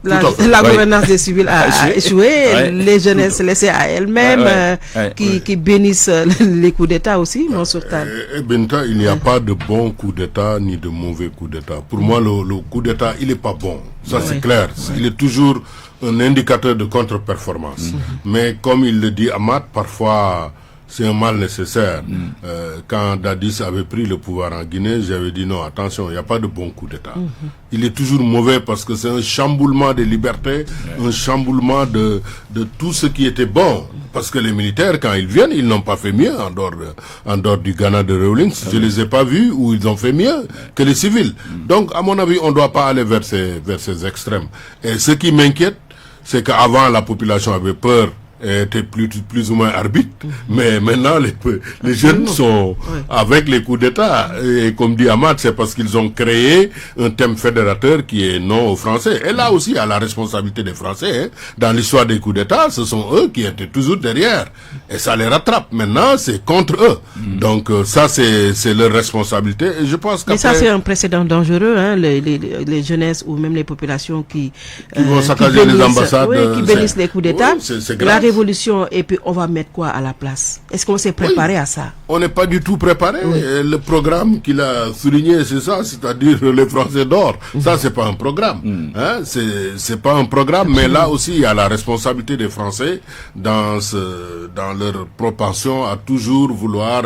La gouvernance des civils a échoué. Les jeunesses laissées à elles-mêmes, qui bénissent les coups d'État aussi, mon sultan. Benta, il n'y a pas de bon coup d'État ni de mauvais coup d'État. Pour moi, le coup d'État, il n'est pas bon. Ça, c'est clair. Il est toujours un indicateur de contre-performance. Mais comme il le dit Ahmad, parfois c'est un mal nécessaire. Quand Dadis avait pris le pouvoir en Guinée, j'avais dit non, attention, il n'y a pas de bon coup d'État. Il est toujours mauvais parce que c'est un chamboulement des libertés, un chamboulement de tout ce qui était bon. Parce que les militaires, quand ils viennent, ils n'ont pas fait mieux en dehors du Ghana de Rawlings. Je les ai pas vus où ils ont fait mieux que les civils. Donc, à mon avis, on ne doit pas aller vers ces extrêmes. Et ce qui m'inquiète, c'est qu'avant, la population avait peur et était plus ou moins arbitre, mais maintenant les jeunes sont avec les coups d'État, et comme dit Ahmad, c'est parce qu'ils ont créé un thème fédérateur qui est non aux Français. Et là aussi, à la responsabilité des Français, hein. Dans l'histoire des coups d'État, ce sont eux qui étaient toujours derrière, et ça les rattrape. Maintenant, c'est contre eux. Donc ça, c'est leur responsabilité, et je pense qu'après... Mais ça, c'est un précédent dangereux, hein, les jeunesses ou même les populations qui vont saccager les ambassades, qui bénissent les coups d'État. Oui, c'est grave. Révolution, et puis on va mettre quoi à la place? Est-ce qu'on s'est préparé à ça? On n'est pas du tout préparé. Le programme qu'il a souligné, c'est ça, c'est-à-dire les Français d'or. Ça, c'est pas un programme. Hein? C'est pas un programme, mais là aussi, il y a la responsabilité des Français dans leur propension à toujours vouloir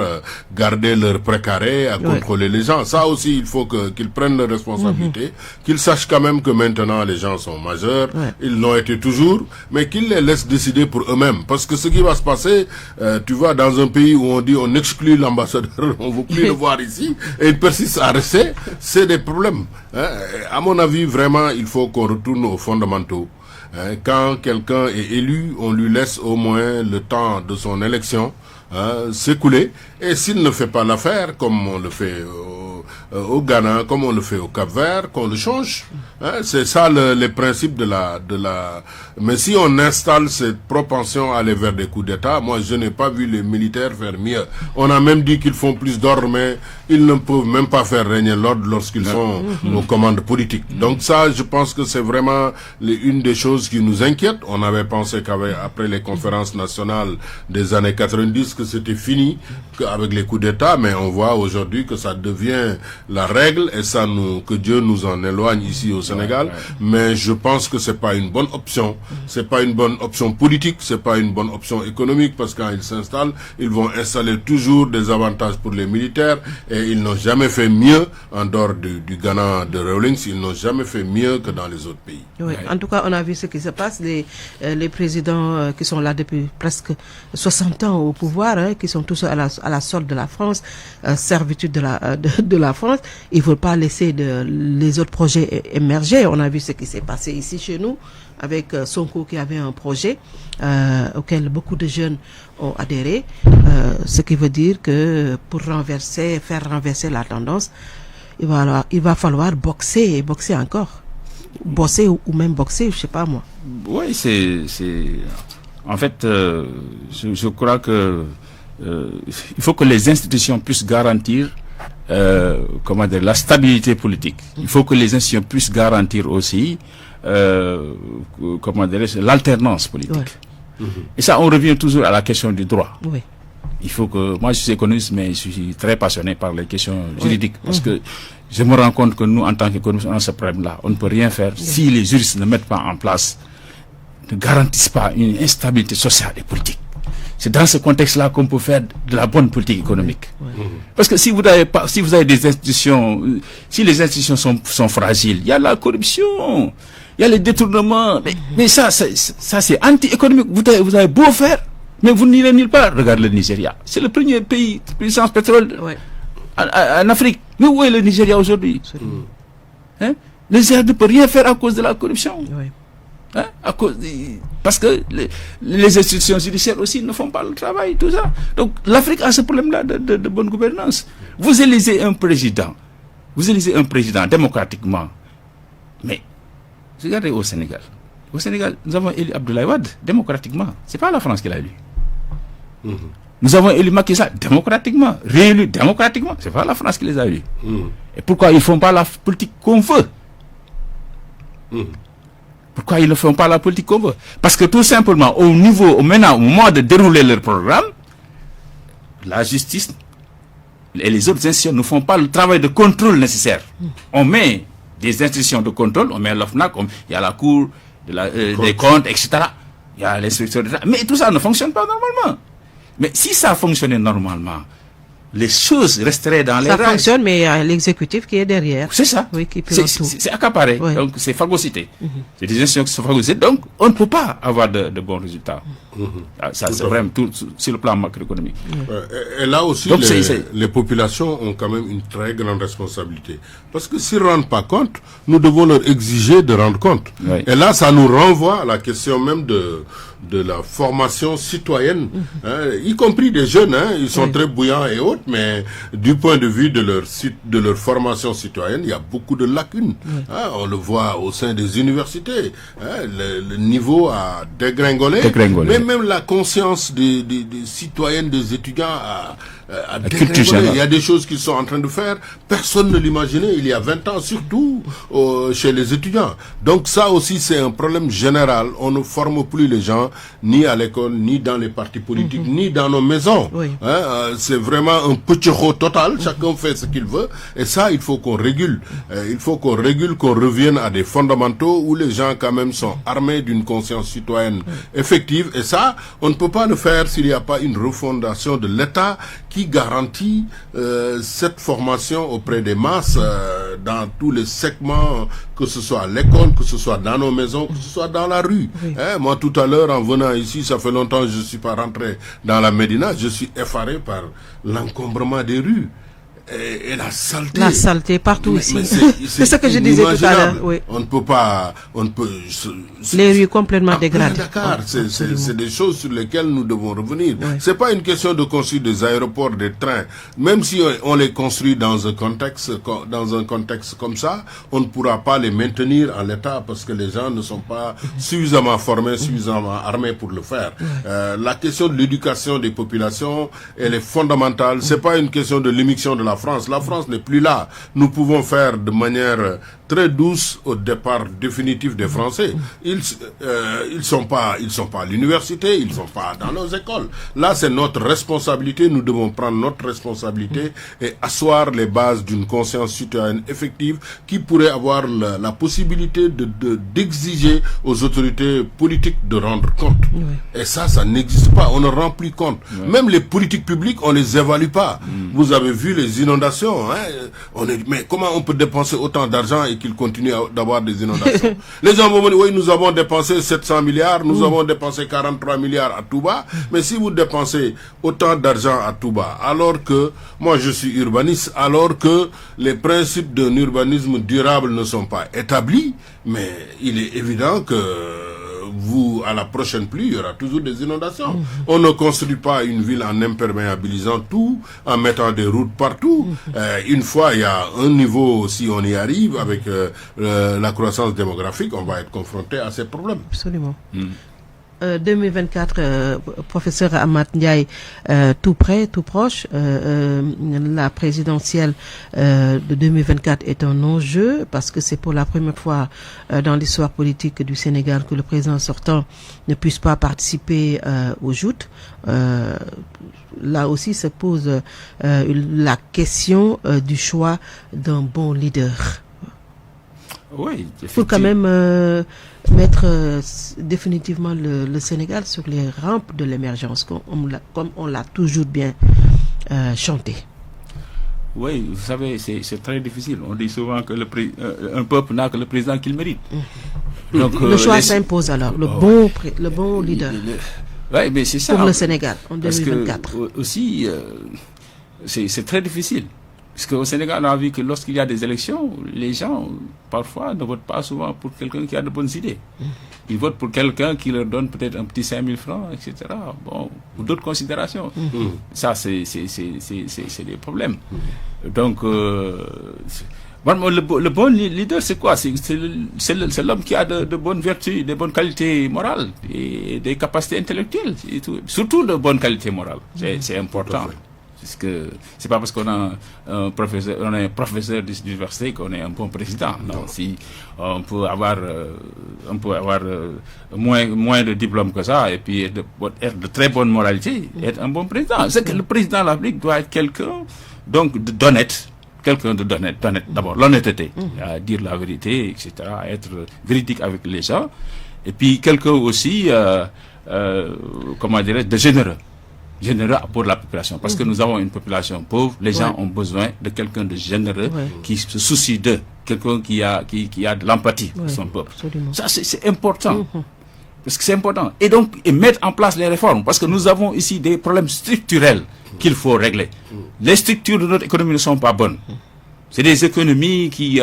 garder leur précaré, à contrôler les gens. Ça aussi, il faut qu'ils prennent leurs responsabilités, qu'ils sachent quand même que maintenant les gens sont majeurs, ils l'ont été toujours, mais qu'ils les laissent décider pour eux-mêmes. Parce que ce qui va se passer, tu vois, dans un pays où on dit on exclut l'ambassadeur, on ne veut plus le voir ici, et il persiste à rester, c'est des problèmes. Hein. À mon avis, vraiment, il faut qu'on retourne aux fondamentaux. Hein. Quand quelqu'un est élu, on lui laisse au moins le temps de son élection s'écouler, et s'il ne fait pas l'affaire, comme on le fait au Ghana, comme on le fait au Cap-Vert, qu'on le change. Hein, c'est ça les principes de la... Mais si on installe cette propension à aller vers des coups d'État, moi je n'ai pas vu les militaires faire mieux. On a même dit qu'ils font plus d'ordre, mais ils ne peuvent même pas faire régner l'ordre lorsqu'ils sont aux commandes politiques. Donc ça, je pense que c'est vraiment une des choses qui nous inquiète. On avait pensé qu'après les conférences nationales des années 90, que c'était fini avec les coups d'État, mais on voit aujourd'hui que ça devient la règle, et ça que Dieu nous en éloigne ici au Sénégal. Mais je pense que c'est pas une bonne option. C'est pas une bonne option politique, c'est pas une bonne option économique, parce que quand ils s'installent, ils vont installer toujours des avantages pour les militaires, et ils n'ont jamais fait mieux en dehors du Ghana de Rawlings. Ils n'ont jamais fait mieux que dans les autres pays. Oui, en tout cas, on a vu ce qui se passe. Les présidents qui sont là depuis presque 60 ans au pouvoir, hein, qui sont tous à la solde de la France, servitude de la France, ils ne veulent pas laisser les autres projets émerger. On a vu ce qui s'est passé ici chez nous avec Sonko qui avait un projet auquel beaucoup de jeunes ont adhéré, ce qui veut dire que pour faire renverser la tendance, il va falloir boxer encore. Bosser ou même boxer, je sais pas moi. Oui, en fait, je crois que il faut que les institutions puissent garantir la stabilité politique. Il faut que les institutions puissent garantir aussi l'alternance politique. Et ça, on revient toujours à la question du droit. Il faut que... Moi, je suis économiste, mais je suis très passionné par les questions juridiques. Parce que je me rends compte que nous, en tant qu'économistes, on a ce problème-là. On ne peut rien faire si les juristes ne mettent pas en place, ne garantissent pas une instabilité sociale et politique. C'est dans ce contexte-là qu'on peut faire de la bonne politique économique. Parce que si vous avez des institutions, si les institutions sont fragiles, il y a la corruption, il y a les détournements, mais ça c'est anti-économique. Vous avez beau faire, mais vous n'irez nulle part. Regarde le Nigeria. C'est le premier pays de puissance pétrole en Afrique. Mais où est le Nigeria aujourd'hui? Hein? Le Nigeria ne peut rien faire à cause de la corruption. Hein, parce que les institutions judiciaires aussi ne font pas le travail, tout ça. Donc l'Afrique a ce problème-là de bonne gouvernance. Vous élisez un président démocratiquement, mais regardez au Sénégal. Au Sénégal, nous avons élu Abdoulaye Wade démocratiquement. C'est pas la France qui l'a élu. Nous avons élu Macky Sall démocratiquement, réélu démocratiquement. C'est pas la France qui les a élus. Et pourquoi ils font pas la politique qu'on veut? Pourquoi ils ne font pas la politique qu'on veut? Parce que tout simplement, au moment de dérouler leur programme, la justice et les autres institutions ne font pas le travail de contrôle nécessaire. On met des institutions de contrôle, on met l'OFNAC, il y a la Cour des comptes, etc. Il y a l'instruction d'État. Mais tout ça ne fonctionne pas normalement. Mais si ça fonctionnait normalement, les choses resteraient dans les rails. Ça fonctionne, mais il y a l'exécutif qui est derrière. C'est ça. Oui, qui pilote tout. C'est accaparé. Oui. Donc c'est phagocyté. C'est des institutions qui sont phagocytées. Donc on ne peut pas avoir de bons résultats. Ça, c'est vraiment tout sur le plan macroéconomique. Et là aussi, donc, les populations ont quand même une très grande responsabilité. Parce que s'ils ne rendent pas compte, nous devons leur exiger de rendre compte. Oui. Et là, ça nous renvoie à la question même de la formation citoyenne, y compris des jeunes, ils sont très bouillants et autres, mais du point de vue de leur formation citoyenne, il y a beaucoup de lacunes. On le voit au sein des universités, le niveau a dégringolé. Mais même la conscience des citoyennes, des étudiants a dégringolé. Il y a des choses qu'ils sont en train de faire, personne ne l'imaginait il y a 20 ans, surtout chez les étudiants. Donc ça aussi c'est un problème général, on ne forme plus les gens ni à l'école, ni dans les partis politiques, ni dans nos maisons. C'est vraiment un petit rot total, chacun fait ce qu'il veut, et ça il faut qu'on régule. Il faut qu'on régule, qu'on revienne à des fondamentaux où les gens quand même sont armés d'une conscience citoyenne effective, et ça on ne peut pas le faire s'il n'y a pas une refondation de l'État qui garantit cette formation auprès des masses dans tous les segments, que ce soit à l'école, que ce soit dans nos maisons, que ce soit dans la rue. Moi tout à l'heure en venant ici, ça fait longtemps que je ne suis pas rentré dans la Médina, je suis effaré par l'encombrement des rues. Et la saleté. La saleté partout ici. C'est ce que je disais tout à l'heure. Oui. On ne peut pas, les rues complètement dégradées. Dakar, c'est des choses sur lesquelles nous devons revenir. C'est pas une question de construire des aéroports, des trains. Même si on les construit dans un contexte comme ça, on ne pourra pas les maintenir en l'état parce que les gens ne sont pas suffisamment formés, suffisamment armés pour le faire. La question de l'éducation des populations, elle est fondamentale. C'est pas une question de l'émission de la France. La France n'est plus là. Nous pouvons faire de manière très douce au départ définitif des Français. Ils sont pas à l'université, ils sont pas dans nos écoles. Là, c'est notre responsabilité. Nous devons prendre notre responsabilité et asseoir les bases d'une conscience citoyenne effective qui pourrait avoir la possibilité d'exiger aux autorités politiques de rendre compte. Et ça n'existe pas. On ne rend plus compte. Même les politiques publiques, on les évalue pas. Vous avez vu les inondations. Mais comment on peut dépenser autant d'argent et qu'il continue d'avoir des inondations? Les gens vont dire, oui, nous avons dépensé 700 milliards, nous avons dépensé 43 milliards à Touba, mais si vous dépensez autant d'argent à Touba, alors que, moi je suis urbaniste, alors que les principes d'un urbanisme durable ne sont pas établis, mais il est évident que à la prochaine pluie, il y aura toujours des inondations. On ne construit pas une ville en imperméabilisant tout, en mettant des routes partout. Une fois, il y a un niveau, si on y arrive, avec la croissance démographique, on va être confronté à ces problèmes. Absolument. 2024, professeur Amath Ndiaye, tout près, tout proche, la présidentielle de 2024 est un enjeu parce que c'est pour la première fois dans l'histoire politique du Sénégal que le président sortant ne puisse pas participer aux joutes. Là aussi se pose la question du choix d'un bon leader. Oui, il faut quand même mettre définitivement le Sénégal sur les rampes de l'émergence, comme on l'a toujours bien chanté. Oui, vous savez, c'est très difficile. On dit souvent que un peuple n'a que le président qu'il mérite. Donc, le choix s'impose alors, le bon leader. Oui, mais c'est ça. Pour le Sénégal en 2024. Parce que, aussi, c'est très difficile. Parce qu'au Sénégal, on a vu que lorsqu'il y a des élections, les gens, parfois, ne votent pas souvent pour quelqu'un qui a de bonnes idées. Ils votent pour quelqu'un qui leur donne peut-être un petit 5 000 francs, etc. Bon, ou d'autres considérations. Ça, c'est des problèmes. Donc, le bon leader, c'est quoi? C'est l'homme qui a de bonnes vertus, de bonnes qualités morales et des capacités intellectuelles. Et tout. Surtout de bonnes qualités morales. C'est important. Parce que c'est pas parce qu'on a un professeur d'université qu'on est un bon président. Non, si on peut avoir moins de diplômes que ça et puis être de très bonne moralité, être un bon président. C'est que le président de la République doit être quelqu'un d'honnête. Quelqu'un d'honnête. D'abord, l'honnêteté, à dire la vérité, etc., à être véridique avec les gens. Et puis, quelqu'un aussi, de généreux pour la population. Parce que nous avons une population pauvre, les gens ont besoin de quelqu'un de généreux qui se soucie d'eux, quelqu'un qui a de l'empathie pour son peuple. Absolument. Ça, c'est important. Parce que c'est important. Et donc, mettre en place les réformes. Parce que nous avons ici des problèmes structurels qu'il faut régler. Les structures de notre économie ne sont pas bonnes. C'est des économies qui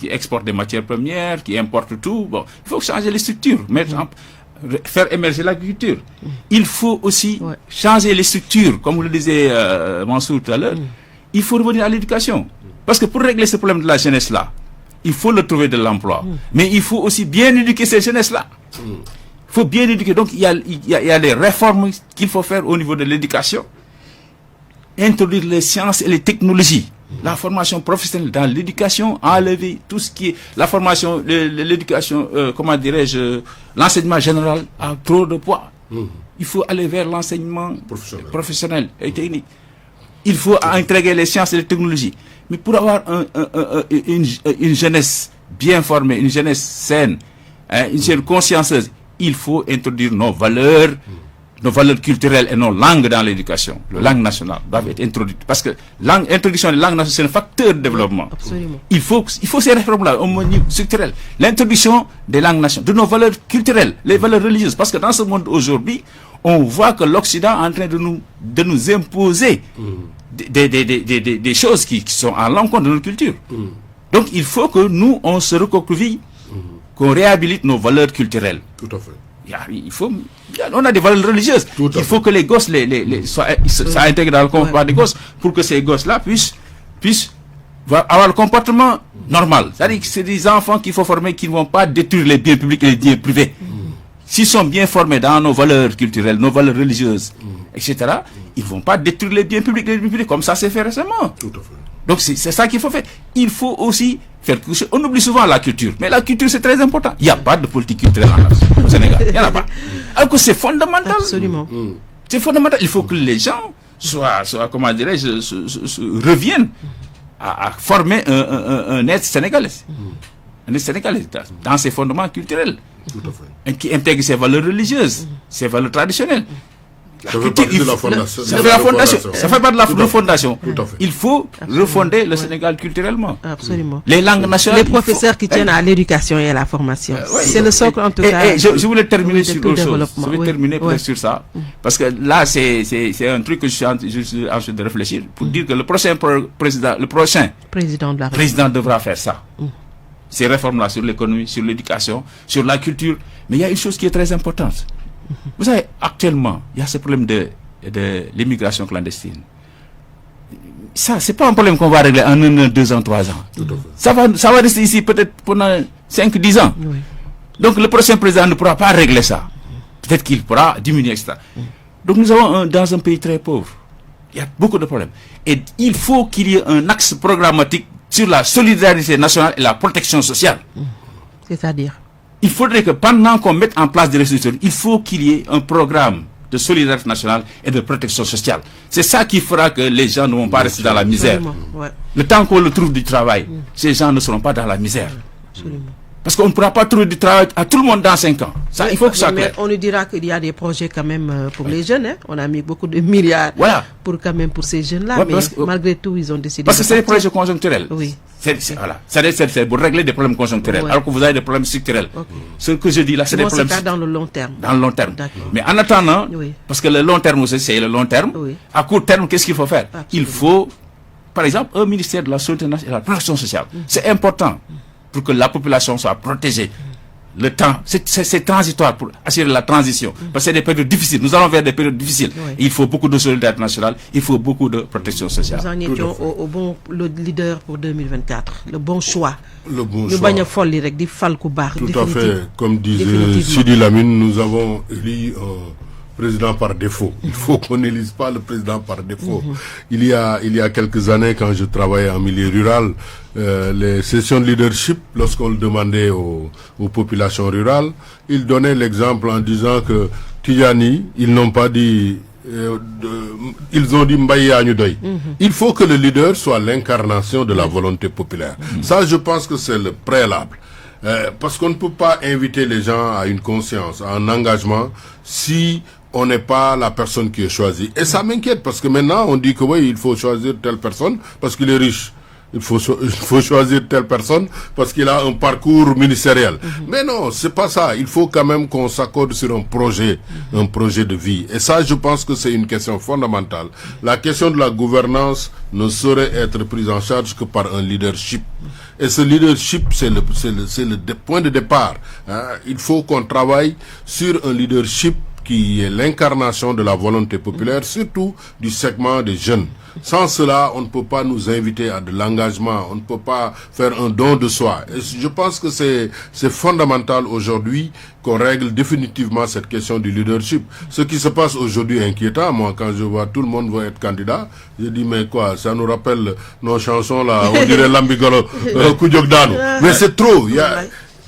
exportent des matières premières, qui importent tout. Bon, il faut changer les structures, faire émerger l'agriculture. Il faut aussi changer les structures, comme vous le disait Mansour tout à l'heure. Il faut revenir à l'éducation. Parce que pour régler ce problème de la jeunesse-là, il faut leur trouver de l'emploi. Mais il faut aussi bien éduquer ces jeunesses-là. Il faut bien éduquer. Donc, il y a les réformes qu'il faut faire au niveau de l'éducation. Introduire les sciences et les technologies. La formation professionnelle dans l'éducation, enlever tout ce qui est la formation, l'éducation, l'enseignement général a trop de poids. Il faut aller vers l'enseignement professionnel et technique. Il faut intégrer les sciences et les technologies. Mais pour avoir une jeunesse bien formée, une jeunesse saine, une jeunesse consciencieuse, il faut introduire nos valeurs culturelles et nos langues dans l'éducation. Les langues nationales doivent être introduites. Parce que l'introduction des langues nationales, c'est un facteur de développement. Absolument. Il faut ces réformes-là au niveau structurel. L'introduction des langues nationales, de nos valeurs culturelles, les valeurs religieuses. Parce que dans ce monde aujourd'hui, on voit que l'Occident est en train de nous imposer des choses qui sont à l'encontre de notre culture. Donc il faut que nous, on se recroqueville, qu'on réhabilite nos valeurs culturelles. Tout à fait. On a des valeurs religieuses. Il faut que les gosses soient intégrés dans le comportement des gosses pour que ces gosses-là puissent avoir le comportement normal. C'est-à-dire que c'est des enfants qu'il faut former qui ne vont pas détruire les biens publics et les biens privés. S'ils sont bien formés dans nos valeurs culturelles, nos valeurs religieuses, etc., ils ne vont pas détruire les biens publics et les biens privés comme ça s'est fait récemment. Tout à fait. Donc c'est ça qu'il faut faire. Il faut aussi faire quelque chose. On oublie souvent la culture, mais la culture c'est très important. Il n'y a pas de politique culturelle au Sénégal. Il n'y en a pas. Alors que c'est fondamental. Absolument. C'est fondamental. Il faut que les gens reviennent à former un être sénégalais. Un être sénégalais dans ses fondements culturels. Tout à fait. Et qui intègre ses valeurs religieuses, ses valeurs traditionnelles. Ça fait partie de la fondation. Ça fait partie de la refondation. Il faut refonder le Sénégal culturellement. Absolument. Les langues nationales. Les professeurs qui tiennent à l'éducation et à la formation. C'est le socle en tout cas. Je voulais terminer sur autre chose. Je vais terminer sur ça. Parce que là, c'est un truc que je suis en train de réfléchir pour dire que le prochain président de la président devra faire ça. Ces réformes-là sur l'économie, sur l'éducation, sur la culture. Mais il y a une chose qui est très importante. Vous savez, actuellement, il y a ce problème de l'immigration clandestine. Ça, c'est pas un problème qu'on va régler en 1 an, 2 ans, 3 ans. Ça va rester ici peut-être pendant 5, 10 ans. Oui. Donc le prochain président ne pourra pas régler ça. Peut-être qu'il pourra diminuer, etc. Donc nous avons dans un pays très pauvre, il y a beaucoup de problèmes. Et il faut qu'il y ait un axe programmatique sur la solidarité nationale et la protection sociale. C'est-à-dire? Il faudrait que pendant qu'on mette en place des restrictions, il faut qu'il y ait un programme de solidarité nationale et de protection sociale. C'est ça qui fera que les gens ne vont pas rester dans la misère. Le temps qu'on le trouve du travail, ces gens ne seront pas dans la misère. Absolument. Parce qu'on ne pourra pas trouver du travail à tout le monde dans 5 ans. Ça, il faut que ça soit clair. On nous dira qu'il y a des projets quand même pour les jeunes. Hein. On a mis beaucoup de milliards pour ces jeunes-là. Mais malgré tout, ils ont décidé. Parce que c'est des projets conjoncturels. Oui. C'est pour régler des problèmes conjoncturels. Alors que vous avez des problèmes structurels. Ce que je dis là, c'est des problèmes. C'est dans le long terme. Dans le long terme. Mais en attendant, parce que le long terme aussi, c'est le long terme. À court terme, qu'est-ce qu'il faut faire? Il faut par exemple, un ministère de la Solidarité et de la Protection sociale. C'est important pour que la population soit protégée. Le temps, c'est transitoire pour assurer la transition. Parce que c'est des périodes difficiles. Nous allons vers des périodes difficiles. Oui. Il faut beaucoup de solidarité nationale, il faut beaucoup de protection sociale. Nous en étions au bon leader pour 2024. Le bon choix. Le bon Tout choix. à fait. Comme disait Sidi Lamine, nous avons élu un président par défaut. Il faut qu'on n'élise pas le président par défaut. Il y a quelques années, quand je travaillais en milieu rural, les sessions de leadership, lorsqu'on le demandait aux populations rurales, ils donnaient l'exemple en disant que Tidjani, ils n'ont pas dit ils ont dit Mbaye Agnudoy. Il faut que le leader soit l'incarnation de la volonté populaire. Ça, je pense que c'est le préalable. Parce qu'on ne peut pas inviter les gens à une conscience, à un engagement, si on n'est pas la personne qui est choisie. Et ça m'inquiète, parce que maintenant, on dit que oui, il faut choisir telle personne parce qu'il est riche. Il faut choisir telle personne parce qu'il a un parcours ministériel. Mais non, c'est pas ça. Il faut quand même qu'on s'accorde sur un projet de vie. Et ça, je pense que c'est une question fondamentale. La question de la gouvernance ne saurait être prise en charge que par un leadership. Et ce leadership, c'est le point de départ. Il faut qu'on travaille sur un leadership qui est l'incarnation de la volonté populaire, surtout du segment des jeunes. Sans cela, on ne peut pas nous inviter à de l'engagement, on ne peut pas faire un don de soi. Et je pense que c'est fondamental aujourd'hui qu'on règle définitivement cette question du leadership. Ce qui se passe aujourd'hui est inquiétant. Moi, quand je vois tout le monde veut être candidat, je dis mais quoi, ça nous rappelle nos chansons là, on dirait Lambigolo, Koudjokdano. Mais c'est trop.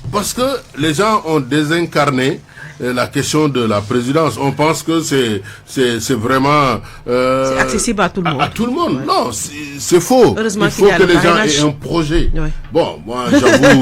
Parce que les gens ont désincarné la question de la présidence. On pense que c'est vraiment c'est accessible à tout le monde. À tout le monde. Ouais. Non, c'est faux. Heureusement il faut que les gens aient un projet. Ouais. Bon, moi, j'avoue,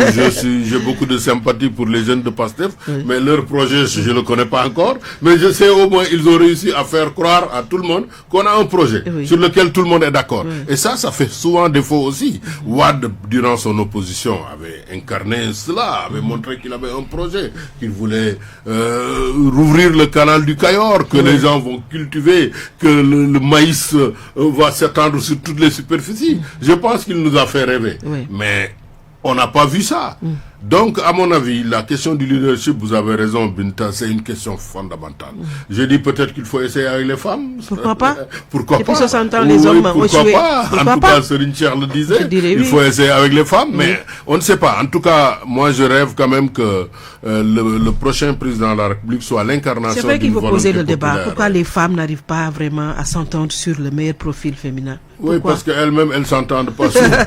j'ai beaucoup de sympathie pour les jeunes de PASTEF, mais leur projet, je le connais pas encore. Mais je sais au moins, ils ont réussi à faire croire à tout le monde qu'on a un projet sur lequel tout le monde est d'accord. Et ça fait souvent défaut aussi. Wade, durant son opposition, avait incarné cela, avait montré qu'il avait un projet, qu'il voulait rouvrir le canal du Cayor, que les gens vont cultiver, que le maïs va s'étendre sur toutes les superficies. Je pense qu'il nous a fait rêver. Mais on n'a pas vu ça. Donc, à mon avis, la question du leadership, vous avez raison, Binta, c'est une question fondamentale. Je dis peut-être qu'il faut essayer avec les femmes. Pourquoi pas? Pourquoi Depuis pas? 60 ans, les hommes ont joué. Pas? En tout cas, Serine Cher le disait, il faut essayer avec les femmes, mais on ne sait pas. En tout cas, moi, je rêve quand même que le prochain président de la République soit l'incarnation d'une volonté populaire. C'est vrai qu'il faut poser le débat. Pourquoi les femmes n'arrivent pas vraiment à s'entendre sur le meilleur profil féminin? Oui, parce qu'elles-mêmes, elles ne s'entendent pas souvent.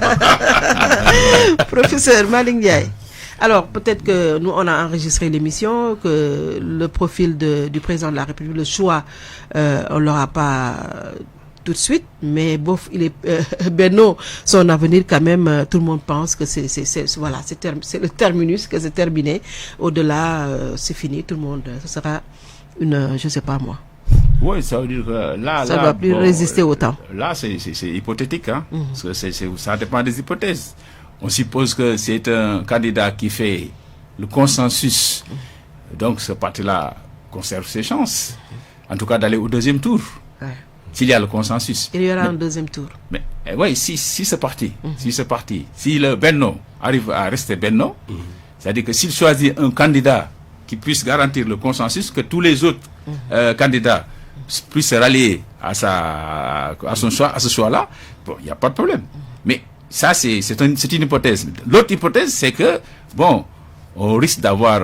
Professeur Malick Ndiaye. Alors, peut-être que nous, on a enregistré l'émission, que le profil du président de la République, le choix, on l'aura pas tout de suite, mais bof, il est Benno, son avenir quand même, tout le monde pense que c'est le terminus, que c'est terminé. Au-delà, c'est fini, tout le monde, ce sera je sais pas moi. Oui, ça veut dire que là, ça ne va plus résister autant. Là, c'est hypothétique, hein, parce que ça dépend des hypothèses. On suppose que c'est un candidat qui fait le consensus. Donc, ce parti-là conserve ses chances. En tout cas, d'aller au deuxième tour. S'il y a le consensus. Il y aura un deuxième tour. Mais oui, si ce parti, si le Benno arrive à rester Benno, c'est-à-dire que s'il choisit un candidat qui puisse garantir le consensus, que tous les autres candidats puissent se rallier à ce choix-là, bon, il n'y a pas de problème. Mais ça, c'est une hypothèse. L'autre hypothèse, c'est que, bon, on risque d'avoir...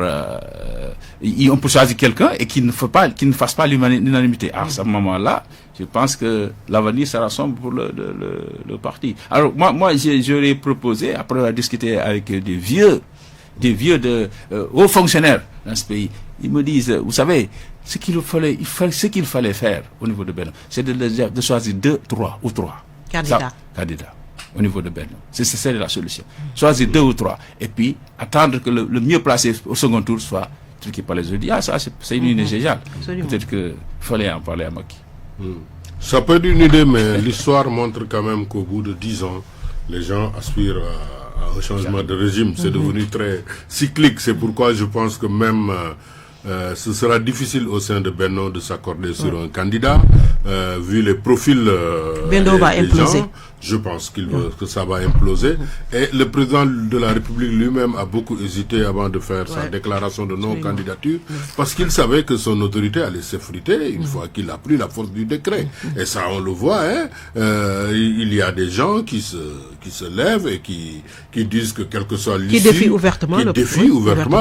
on peut choisir quelqu'un et qui ne fasse pas l'unanimité. À ce moment-là, je pense que l'avenir sera sombre pour le parti. Alors, moi j'aurais proposé, après avoir discuté avec des vieux hauts fonctionnaires dans ce pays, ils me disent, vous savez, ce qu'il fallait faire au niveau de Benno, c'est de choisir 2, 3 ou 3 candidats au niveau de Benno. C'est la solution. Choisir 2 ou 3 et puis attendre que le mieux placé au second tour soit truqué par les autres. Ça, c'est une idée géniale. Peut-être qu'il fallait en parler à Macky. Ça peut être une idée, mais l'histoire montre quand même qu'au bout de 10 ans, les gens aspirent à un changement de régime. C'est devenu très cyclique. C'est pourquoi je pense que même ce sera difficile au sein de Benno de s'accorder sur un candidat, vu les profils Benno va imploser. gens. Je pense que ça va imploser. Et le président de la République lui-même a beaucoup hésité avant de faire sa déclaration de non-candidature, parce qu'il savait que son autorité allait s'effriter une fois qu'il a pris la force du décret. Et ça, on le voit, hein. Il y a des gens qui se lèvent et qui disent que quel que soit l'issue, qui défient ouvertement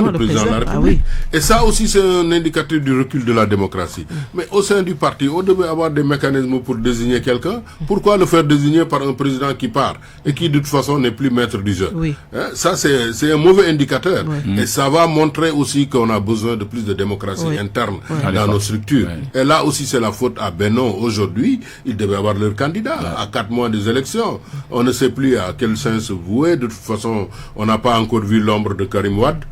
le président de la République. Et ça aussi, c'est un indicateur du recul de la démocratie. Mais au sein du parti, on devait avoir des mécanismes pour désigner quelqu'un. Pourquoi le faire désigner par un président qui part et qui de toute façon n'est plus maître du jeu? Hein? Ça, c'est un mauvais indicateur. Et ça va montrer aussi qu'on a besoin de plus de démocratie interne dans nos structures. Et là aussi, c'est la faute à Benno. Aujourd'hui, ils devaient avoir leur candidat à 4 mois des élections. On ne sait plus à quel sens se vouer. De toute façon, on n'a pas encore vu l'ombre de Karim Wade.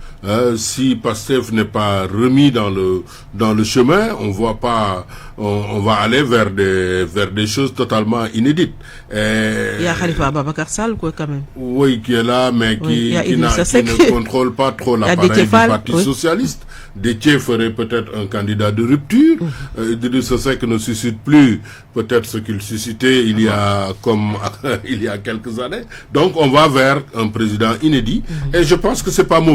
Si Pastef n'est pas remis dans le chemin, on voit pas, on va aller vers des choses totalement inédites. Il y a Khalifa Ababakar Sall, quoi, quand même. Oui, qui est là, mais qui ne contrôle pas trop l'appareil du Parti socialiste. Déthié ferait peut-être un candidat de rupture. Idrissa Seck ne suscite plus peut-être ce qu'il suscitait il y a quelques années. Donc on va vers un président inédit. Et je pense que c'est pas mauvais.